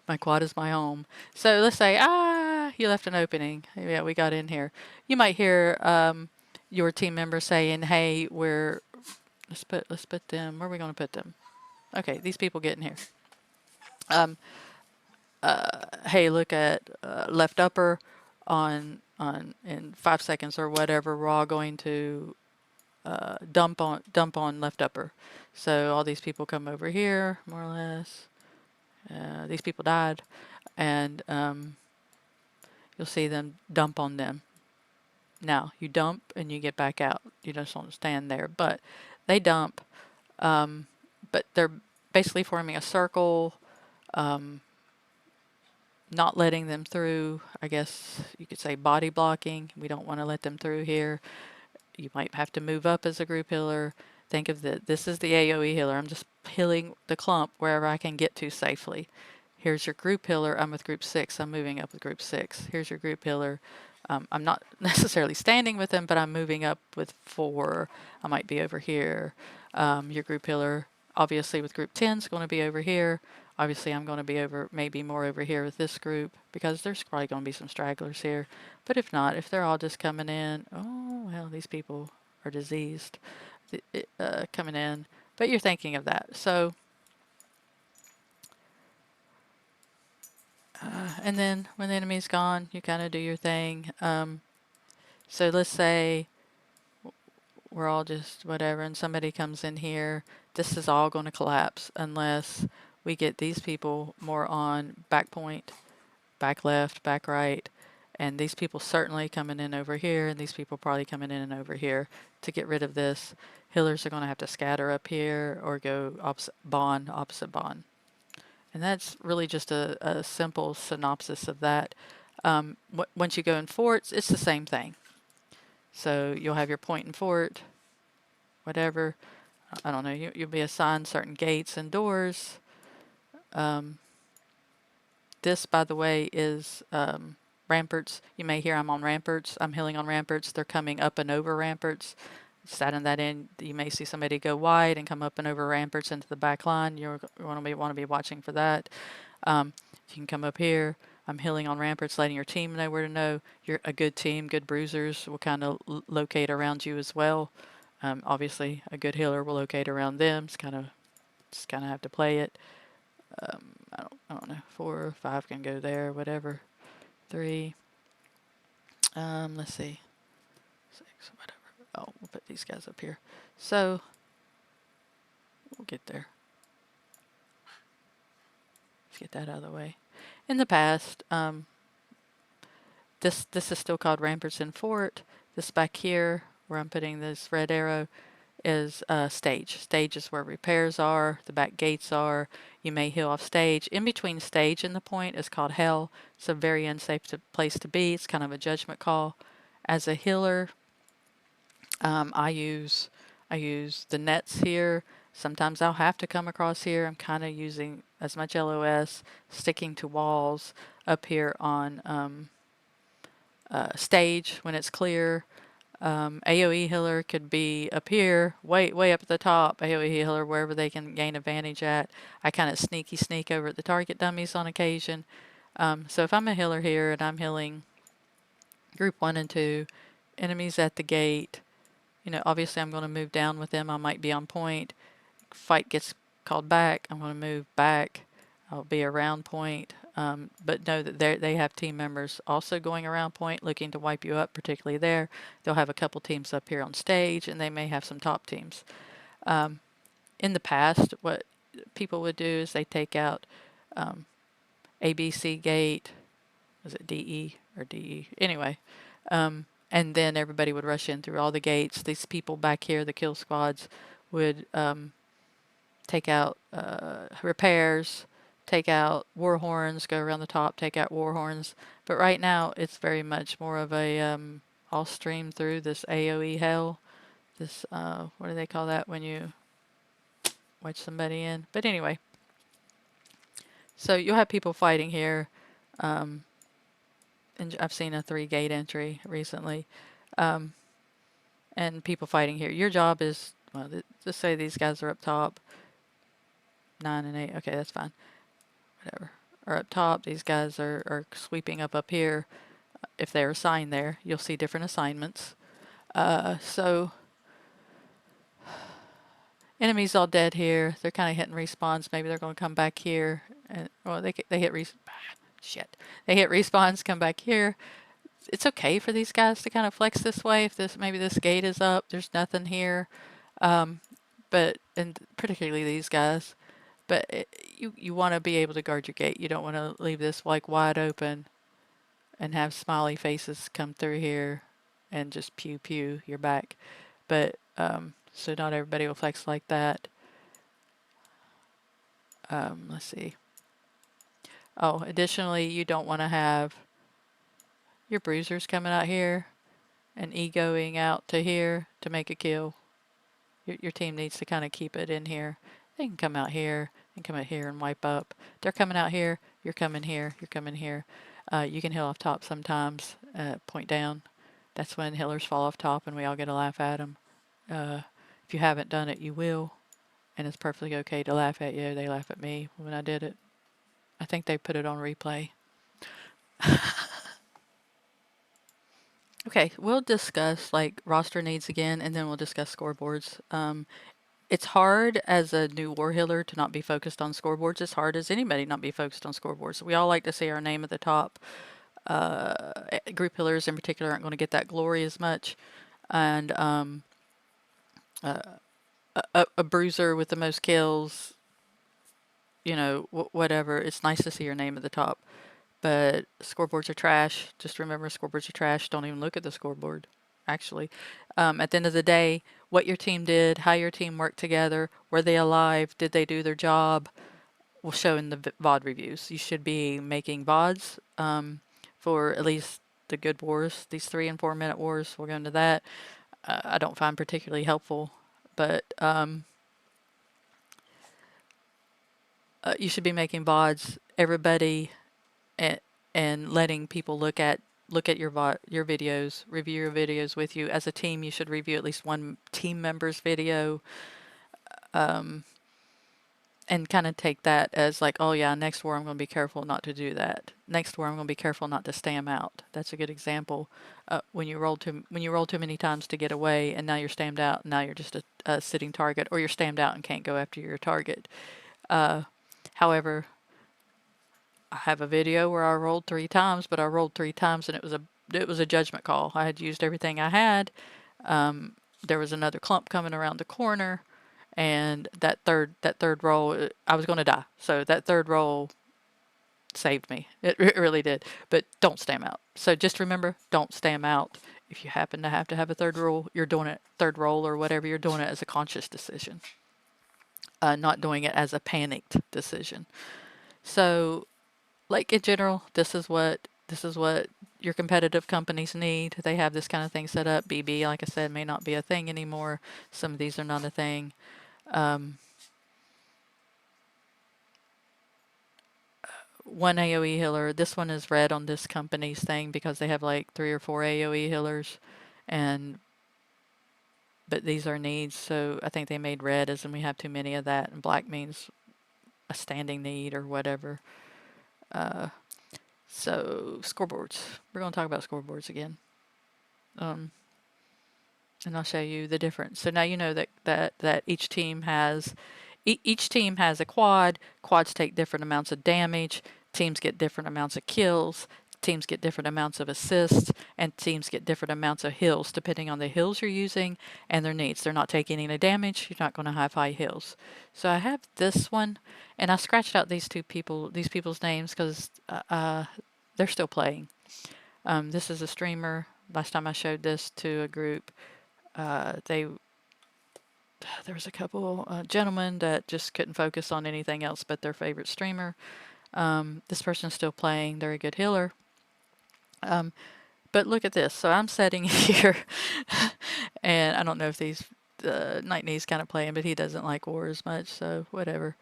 Speaker 1: My quad is my home. So let's say, you left an opening. Yeah, we got in here. You might hear your team member saying, hey, let's put them, where are we going to put them? Okay, these people get in here. Hey, look at left upper in 5 seconds or whatever, we're all going to dump on left upper. So all these people come over here, more or less. These people died, and you'll see them dump on them. Now, you dump and you get back out. You just don't stand there, but they dump, but they're basically forming a circle, not letting them through. I guess you could say body blocking. We don't want to let them through here. You might have to move up as a group healer. Think of this is the AoE healer. I'm just healing the clump wherever I can get to safely. Here's your group healer. I'm with group 6. I'm moving up with group 6. Here's your group healer. I'm not necessarily standing with them, but I'm moving up with 4. I might be over here. Your group healer, obviously with group 10, is going to be over here. Obviously, I'm going to be maybe more over here with this group because there's probably going to be some stragglers here. But if not, if they're all just coming in, oh, well, these people are diseased coming in. But you're thinking of that. So And then when the enemy's gone, you kind of do your thing. So let's say we're all just whatever, and somebody comes in here. This is all going to collapse unless we get these people more on back point, back left, back right, and these people certainly coming in over here, and these people probably coming in and over here to get rid of this. Healers are going to have to scatter up here or go opposite bond. And that's really just a simple synopsis of that. Once you go in forts, it's the same thing. So you'll have your point and fort, whatever. I don't know, you'll be assigned certain gates and doors. This, by the way, is ramparts. You may hear I'm on ramparts. I'm healing on ramparts. They're coming up and over ramparts. Statting that in, you may see somebody go wide and come up and over ramparts into the back line. You want to be watching for that. You can come up here. I'm healing on ramparts, letting your team know where to know. You're a good team. Good bruisers will kind of locate around you as well. Obviously, a good healer will locate around them. Just kind of have to play it. I don't know. 4 or 5 can go there. Whatever. 3. Let's see. 6. Whatever. Oh, we'll put these guys up here. So we'll get there. Let's get that out of the way. In the past, this is still called ramparts and fort. This back here, where I'm putting this red arrow, is stage. Stage is where repairs are, the back gates are. You may heal off stage. In between stage and the point is called hell. It's a very unsafe place to be. It's kind of a judgment call. As a healer, I use the nets here. Sometimes I'll have to come across here. I'm kind of using as much LOS, sticking to walls up here on stage when it's clear. AoE healer could be up here, way up at the top. AoE healer wherever they can gain advantage at. I kind of sneak over at the target dummies on occasion. So if I'm a healer here and I'm healing group 1 and 2, enemies at the gate, obviously I'm going to move down with them. I might be on point. Fight gets called back. I'm going to move back. I'll be around point. But know that they have team members also going around point looking to wipe you up, particularly there. They'll have a couple teams up here on stage, and they may have some top teams. In the past, what people would do is they take out ABC gate. Was it DE or DE? Anyway. And then everybody would rush in through all the gates. These people back here, the kill squads, would take out repairs, take out war horns, go around the top, take out war horns. But right now, it's very much more of a all stream through this AoE hell. This, what do they call that when you wedge somebody in? But anyway, so you'll have people fighting here. And I've seen a 3-gate entry recently. And people fighting here. Your job is, well, just say these guys are up top. 9 and 8. Okay, that's fine. Whatever. Or up top, these guys are sweeping up here. If they're assigned there, you'll see different assignments. So enemies all dead here. They're kind of hitting respawns. Maybe they're going to come back here. And well, they hit shit. They hit respawns, come back here. It's okay for these guys to kind of flex this way. If maybe this gate is up, there's nothing here. But and particularly these guys. But you want to be able to guard your gate. You don't want to leave this like wide open and have smiley faces come through here and just pew pew your back. But so not everybody will flex like that. Let's see. Oh, additionally, you don't want to have your bruisers coming out here and egoing out to here to make a kill. Your team needs to kind of keep it in here. They can come out here and come out here and wipe up. They're coming out here. You're coming here. You're coming here. You can heal off top sometimes. Point down. That's when healers fall off top and we all get a laugh at them. If you haven't done it, you will. And it's perfectly okay to laugh at you. They laugh at me when I did it. I think they put it on replay. Okay, we'll discuss like roster needs again, and then we'll discuss scoreboards. it's hard as a new war healer to not be focused on scoreboards. It's hard as anybody not be focused on scoreboards. We all like to see our name at the top. Group healers in particular aren't going to get that glory as much. And a bruiser with the most kills, you know, whatever. It's nice to see your name at the top. But scoreboards are trash. Just remember, scoreboards are trash. Don't even look at the scoreboard, actually. At the end of the day, what your team did, how your team worked together, were they alive, did they do their job, will show in the VOD reviews. You should be making VODs for at least the good wars, these 3 and 4 minute wars. We'll go into that. I don't find particularly helpful, but you should be making VODs. Everybody and letting people look at your videos, review your videos with you. As a team, you should review at least one team member's video, and kind of take that as like, oh yeah, next war I'm going to be careful not to do that. Next war I'm going to be careful not to stam out. That's a good example. When you roll too many times to get away, and now you're stammed out. Now you're just a sitting target, or you're stammed out and can't go after your target. However, I have a video where I rolled 3 times, but I rolled 3 times and it was a judgment call. I had used everything I had. There was another clump coming around the corner, and that third roll, I was going to die. So that third roll saved me. It really did. But don't stam out. So just remember, don't stam out. If you happen to have a third roll, you're doing it, third roll or whatever, you're doing it as a conscious decision, not doing it as a panicked decision. So, like in general, this is what your competitive companies need. They have this kind of thing set up. BB, like I said, may not be a thing anymore. Some of these are not a thing. One AoE healer. This one is red on this company's thing because they have like 3 or 4 AoE healers, but these are needs. So I think they made red as in we have too many of that, and black means a standing need or whatever. So scoreboards. We're going to talk about scoreboards again. And I'll show you the difference. So now you know that each team has a quad. Quads take different amounts of damage. Teams get different amounts of kills. Teams get different amounts of assists, and teams get different amounts of heals depending on the heals you're using and their needs. They're not taking any damage. You're not going to have high heals. So I have this one, and I scratched out these people's names because they're still playing. This is a streamer. Last time I showed this to a group, there was a couple gentlemen that just couldn't focus on anything else but their favorite streamer. This person's still playing. They're a good healer. But look at this. So I'm setting here, and I don't know if these Night Knee's kind of playing, but he doesn't like war as much, so whatever.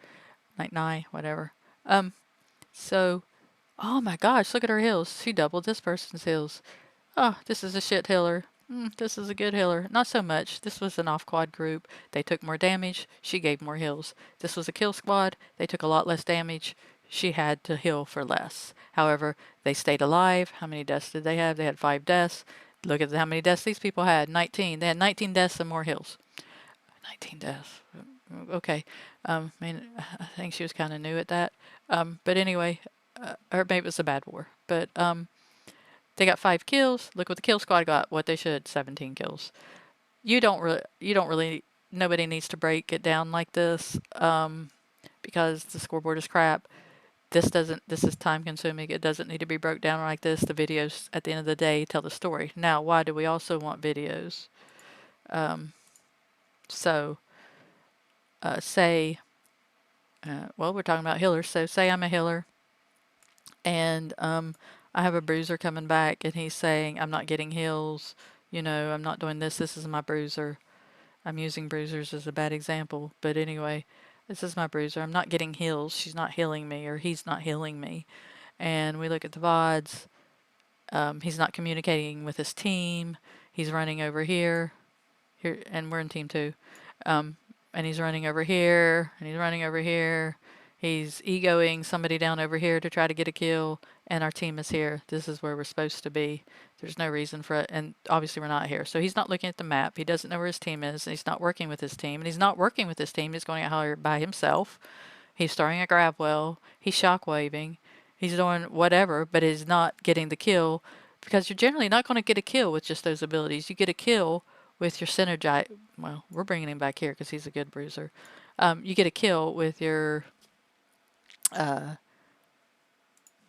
Speaker 1: Night Nye, whatever. So, oh my gosh, look at her heals. She doubled this person's heals. Oh, this is a shit healer. This is a good healer. Not so much. This was an off-quad group. They took more damage. She gave more heals. This was a kill squad. They took a lot less damage. She had to heal for less. However, they stayed alive. How many deaths did they have? They had 5 deaths. Look at how many deaths these people had. 19. They had 19 deaths and more heals. 19 deaths. Okay. I think she was kind of new at that. But anyway, or maybe it was a bad war. But they got 5 kills. Look what the kill squad got. What they should. 17 kills. You don't really. Nobody needs to break it down like this, because the scoreboard is crap. This is time consuming. It doesn't need to be broke down like this. The videos at the end of the day tell the story. Now, why do we also want videos? Well, we're talking about healers. So say I'm a healer, and I have a bruiser coming back, and he's saying, I'm not getting heals. I'm not doing this. This is my bruiser. I'm using bruisers as a bad example. But anyway, this is my bruiser. I'm not getting heals. She's not healing me, or he's not healing me. And we look at the VODs. He's not communicating with his team. He's running over here, and we're in team 2. And he's running over here, and he's running over here, He's egoing somebody down over here to try to get a kill, and our team is here. This is where we're supposed to be. There's no reason for it, and obviously we're not here. So he's not looking at the map. He doesn't know where his team is, and he's not working with his team. And he's not working with his team. He's going out here by himself. He's starting a grab well. He's shockwaving. He's doing whatever, but he's not getting the kill because you're generally not going to get a kill with just those abilities. You get a kill with your synergite. Well, we're bringing him back here because he's a good bruiser. You get a kill with your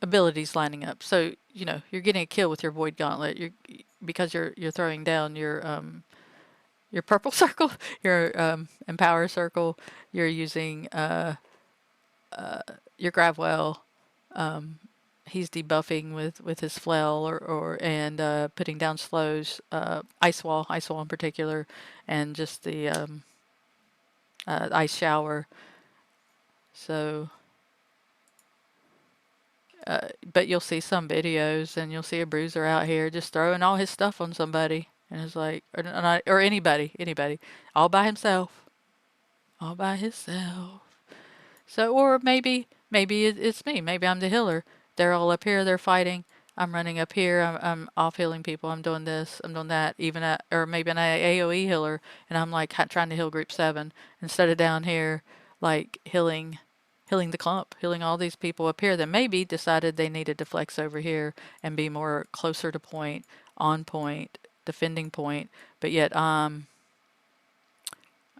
Speaker 1: abilities lining up. So you're getting a kill with your void gauntlet. Because you're throwing down your purple circle, your empower circle. You're using your Gravwell. He's debuffing with his flail and putting down slows. Ice wall in particular, and just the ice shower. So. But you'll see some videos and you'll see a bruiser out here just throwing all his stuff on somebody. And it's like, or anybody, all by himself. All by himself. So, or maybe it's me. Maybe I'm the healer. They're all up here, they're fighting. I'm running up here, I'm off healing people. I'm doing this, I'm doing that. Or maybe an AoE healer, and I'm like trying to heal group 7 instead of down here, like healing the clump, healing all these people up here that maybe decided they needed to flex over here and be more closer to point, on point, defending point, but yet I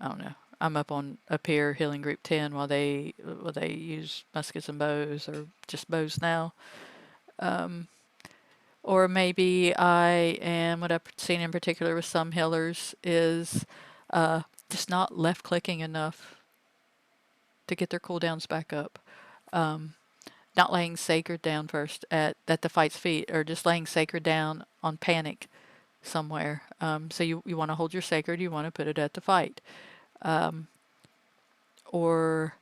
Speaker 1: don't know. I'm up here healing group 10 while they use muskets and bows, or just bows now. Or maybe I am, what I've seen in particular with some healers is just not left clicking enough to get their cooldowns back up. Not laying sacred down first at the fight's feet, or just laying sacred down on panic somewhere. So you want to hold your sacred, you want to put it at the fight. Or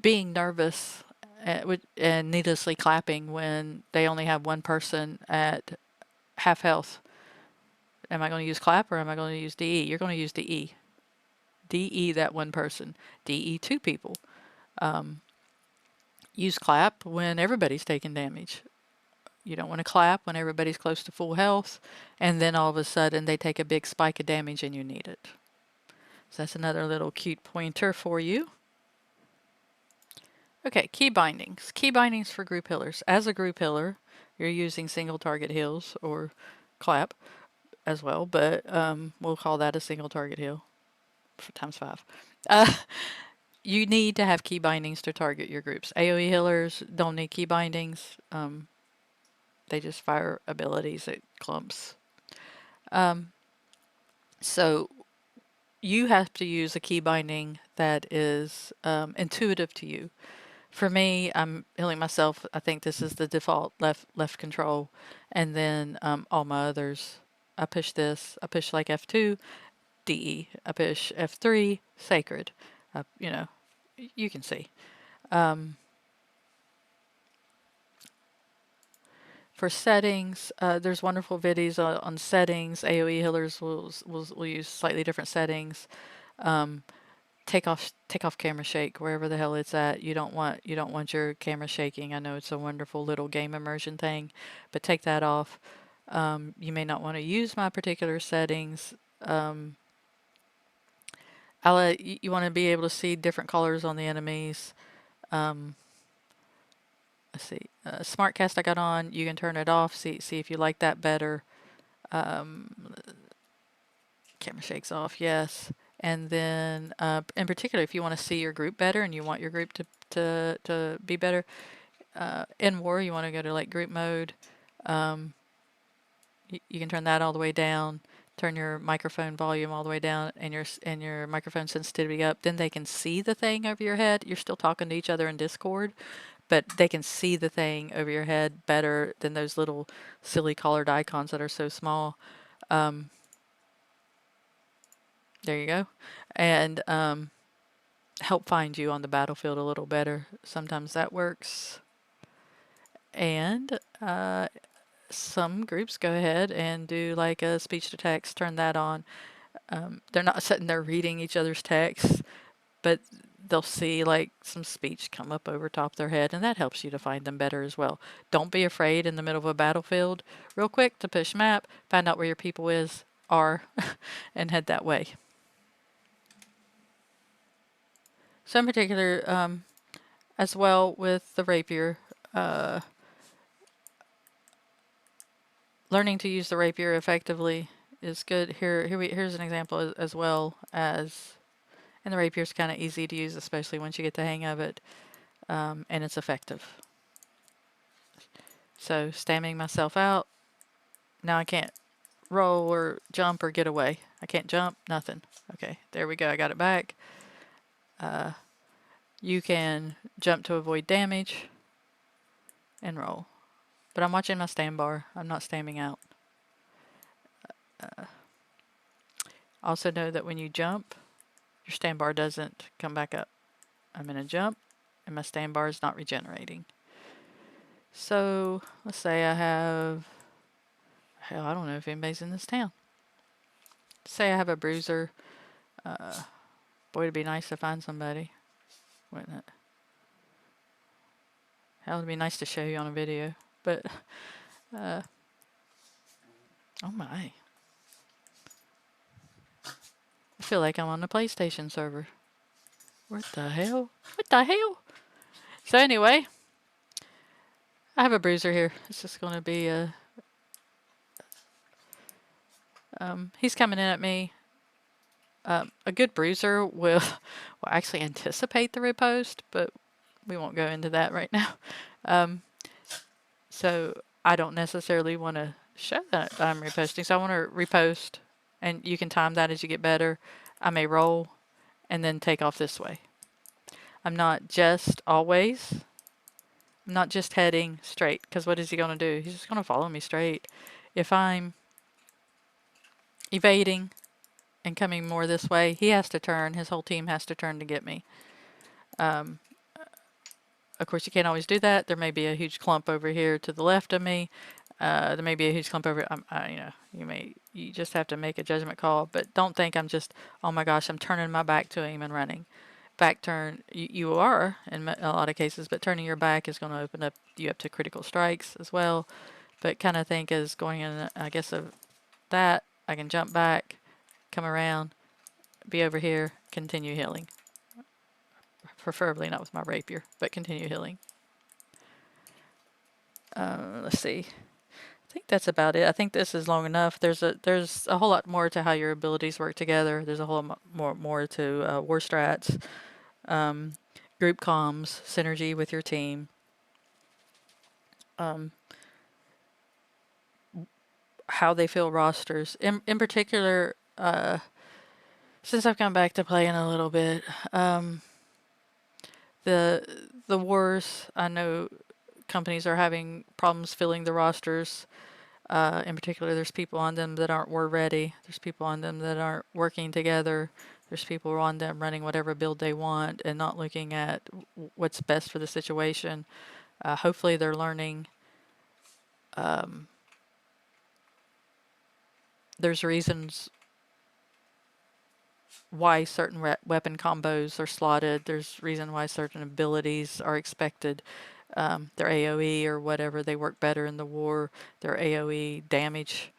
Speaker 1: being nervous and needlessly clapping when they only have one person at half health. Am I going to use clap or am I going to use DE? You're going to use DE. DE that one person. DE 2 people. Use clap when everybody's taking damage. You don't want to clap when everybody's close to full health, and then all of a sudden they take a big spike of damage and you need it. So that's another little cute pointer for you. Okay, key bindings. Key bindings for group healers. As a group healer, you're using single target heals or clap as well, but we'll call that a single target heal for times 5. You need to have key bindings to target your groups. AoE healers don't need key bindings. They just fire abilities at clumps. So you have to use a key binding that is intuitive to you. For me, I'm healing myself. I think this is the default left control, and then all my others. I push this. I push like F2, DE. I push F3, sacred. You can see. For settings, there's wonderful videos on settings. AoE healers will use slightly different settings. Take off camera shake wherever the hell it's at. You don't want your camera shaking. I know it's a wonderful little game immersion thing, but take that off. You may not want to use my particular settings. You want to be able to see different colors on the enemies. Let's see. Smartcast I got on. You can turn it off. See if you like that better. Camera shakes off. Yes. And then, in particular, if you want to see your group better and you want your group to be better, in war you want to go to like group mode. You can turn that all the way down. Turn your microphone volume all the way down and your microphone sensitivity up. Then they can see the thing over your head. You're still talking to each other in Discord, but they can see the thing over your head better than those little silly colored icons that are so small. There you go. And help find you on the battlefield a little better. Sometimes that works. And some groups go ahead and do like a speech to text, turn that on. They're not sitting there reading each other's texts, but they'll see like some speech come up over top their head, and that helps you to find them better as well. Don't be afraid in the middle of a battlefield, real quick, to push map, find out where your people are, and head that way. So in particular, as well with the rapier, learning to use the rapier effectively is good. Here's an example as well as, and the rapier's kind of easy to use, especially once you get the hang of it, and it's effective. So stamming myself out, now I can't roll or jump or get away. I can't jump, nothing. Okay, there we go, I got it back. You can jump to avoid damage and roll. But I'm watching my stand bar, I'm not stamming out. Also know that when you jump, your stand bar doesn't come back up. I'm going to jump, and my stand bar is not regenerating. So let's say I have, hell, I don't know if anybody's in this town. Say I have a bruiser. Boy, it'd be nice to find somebody, wouldn't it? Hell, it'd be nice to show you on a video. But, oh my. I feel like I'm on the PlayStation server. What the hell? What the hell? So anyway, I have a bruiser here. It's just going to be a... he's coming in at me. A good bruiser will actually anticipate the riposte, but we won't go into that right now. So I don't necessarily want to show that I'm riposting. So I want to riposte, and you can time that as you get better. I may roll and then take off this way. I'm not just heading straight, because what is he going to do? He's just going to follow me straight. If I'm evading and coming more this way, he has to turn. His whole team has to turn to get me. Of course, you can't always do that. There may be a huge clump over here to the left of me. There may be a huge clump over. You just have to make a judgment call. But don't think I'm just, oh my gosh, I'm turning my back to him and running. Back turn, you are in a lot of cases, but turning your back is going to open up you up to critical strikes as well. But kind of think as going in, I guess, of that, I can jump back, come around, be over here, continue healing. Preferably not with my rapier, but continue healing. Let's see. I think that's about it. I think this is long enough. There's a whole lot more to how your abilities work together. There's a whole lot more to war strats, group comms, synergy with your team. How they fill rosters. In particular, since I've come back to playing a little bit, the wars, I know companies are having problems filling the rosters. In particular, there's people on them that aren't war ready. There's people on them that aren't working together. There's people on them running whatever build they want and not looking at what's best for the situation. Hopefully they're learning. There's reasons why certain weapon combos are slotted. There's reason why certain abilities are expected. Their AoE or whatever, they work better in the war. Their AoE damage.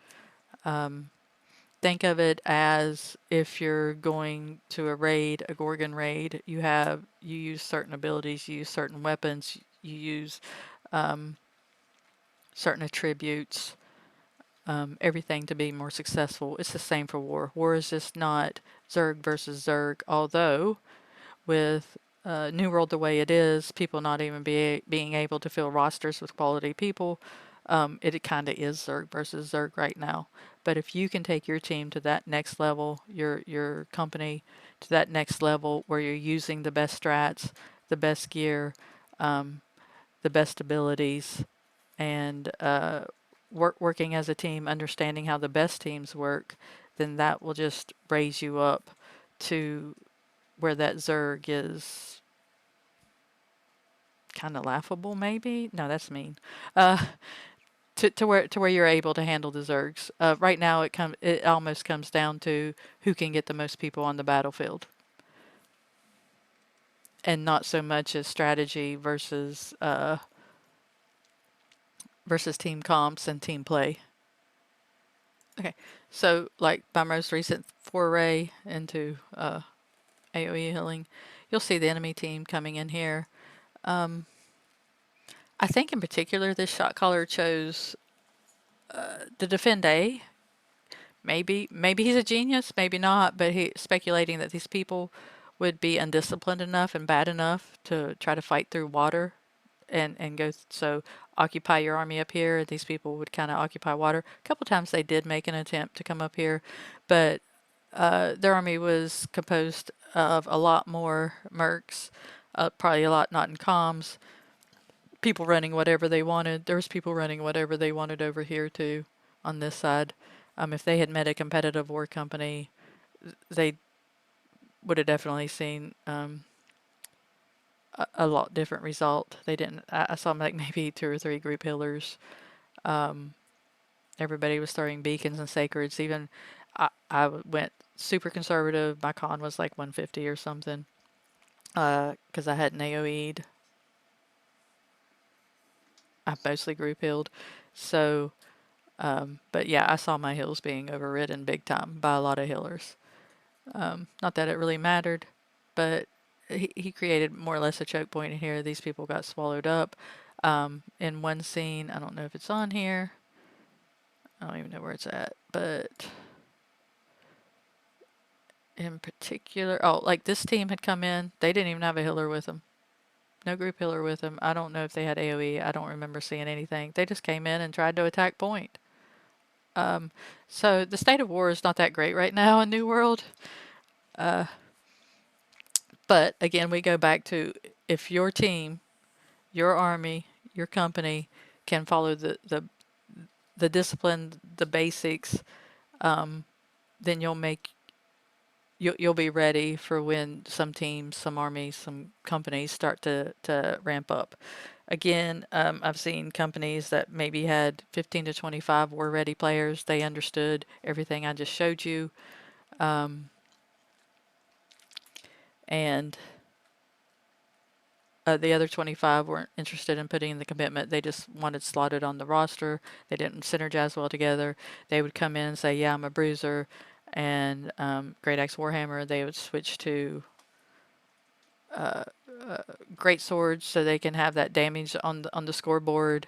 Speaker 1: Think of it as if you're going to a raid, a Gorgon raid, you use certain abilities, you use certain weapons, you use certain attributes, everything to be more successful. It's the same for war. War is just not Zerg versus Zerg, although with New World the way it is, people not even being able to fill rosters with quality people, it kind of is Zerg versus Zerg right now. But if you can take your team to that next level, your company to that next level where you're using the best strats, the best gear, the best abilities, and working as a team, understanding how the best teams work, then that will just raise you up to where that Zerg is kind of laughable, maybe? No, that's mean. To where you're able to handle the Zergs. Right now, it almost comes down to who can get the most people on the battlefield. and not so much as strategy versus team comps and team play. Okay, so like my most recent foray into AoE healing, you'll see the enemy team coming in here. I think in particular this shot caller chose to defend A. Maybe he's a genius, maybe not, but he's speculating that these people would be undisciplined enough and bad enough to try to fight through water and go, so occupy your army up here. These people would kind of occupy water. A couple times they did make an attempt to come up here, but their army was composed of a lot more mercs, probably a lot not in comms, people running whatever they wanted. There was people running whatever they wanted over here too on this side. If they had met a competitive war company, they would have definitely seen a lot different result. They didn't. I saw like maybe 2 or 3 group healers. Everybody was throwing beacons and sacreds. Even I went super conservative. My con was like 150 or something because I hadn't AoE'd. I mostly group healed. So, but yeah, I saw my heals being overridden big time by a lot of healers. Not that it really mattered, but he created more or less a choke point in here. These people got swallowed up. In one scene, I don't know if it's on here. I don't even know where it's at, but in particular, oh, like this team had come in. They didn't even have a healer with them. No group healer with them. I don't know if they had AoE. I don't remember seeing anything. They just came in and tried to attack point. So the state of war is not that great right now in New World. But again, we go back to if your team, your army, your company can follow the discipline, the basics, then you'll be ready for when some teams, some armies, some companies start to ramp up. Again, I've seen companies that maybe had 15 to 25 war ready players. They understood everything I just showed you. And the other 25 weren't interested in putting in the commitment. They just wanted slotted on the roster. They didn't synergize well together. They would come in and say, yeah, I'm a bruiser. And Great Axe Warhammer, they would switch to great swords so they can have that damage on the scoreboard.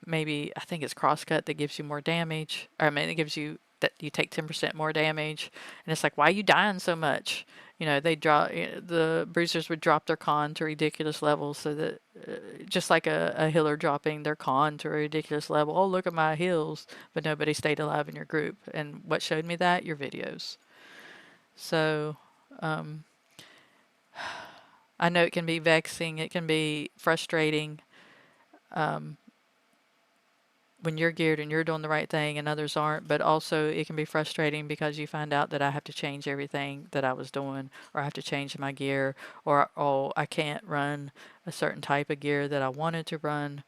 Speaker 1: Maybe I think it's crosscut that gives you more damage. Or, I mean, it gives you that you take 10% more damage, and it's like, why are you dying so much? You know, they drop the bruisers would drop their con to ridiculous levels, so that just like a healer dropping their con to a ridiculous level. Oh, look at my heals, but nobody stayed alive in your group. And what showed me that? Your videos. So. I know it can be vexing, it can be frustrating when you're geared and you're doing the right thing and others aren't, but also it can be frustrating because you find out that I have to change everything that I was doing, or I have to change my gear, or oh, I can't run a certain type of gear that I wanted to run.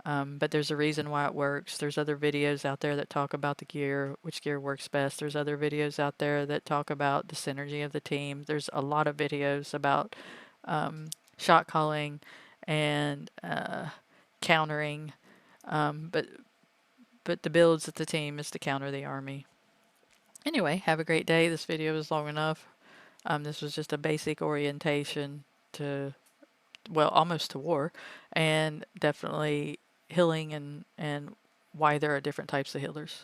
Speaker 1: But there's a reason why it works. There's other videos out there that talk about the gear, which gear works best. There's other videos out there that talk about the synergy of the team. There's a lot of videos about shot calling and countering, but the builds of the team is to counter the army. Anyway, have a great day. This video is long enough. This was just a basic orientation to, well, almost to war, and definitely healing and why there are different types of healers.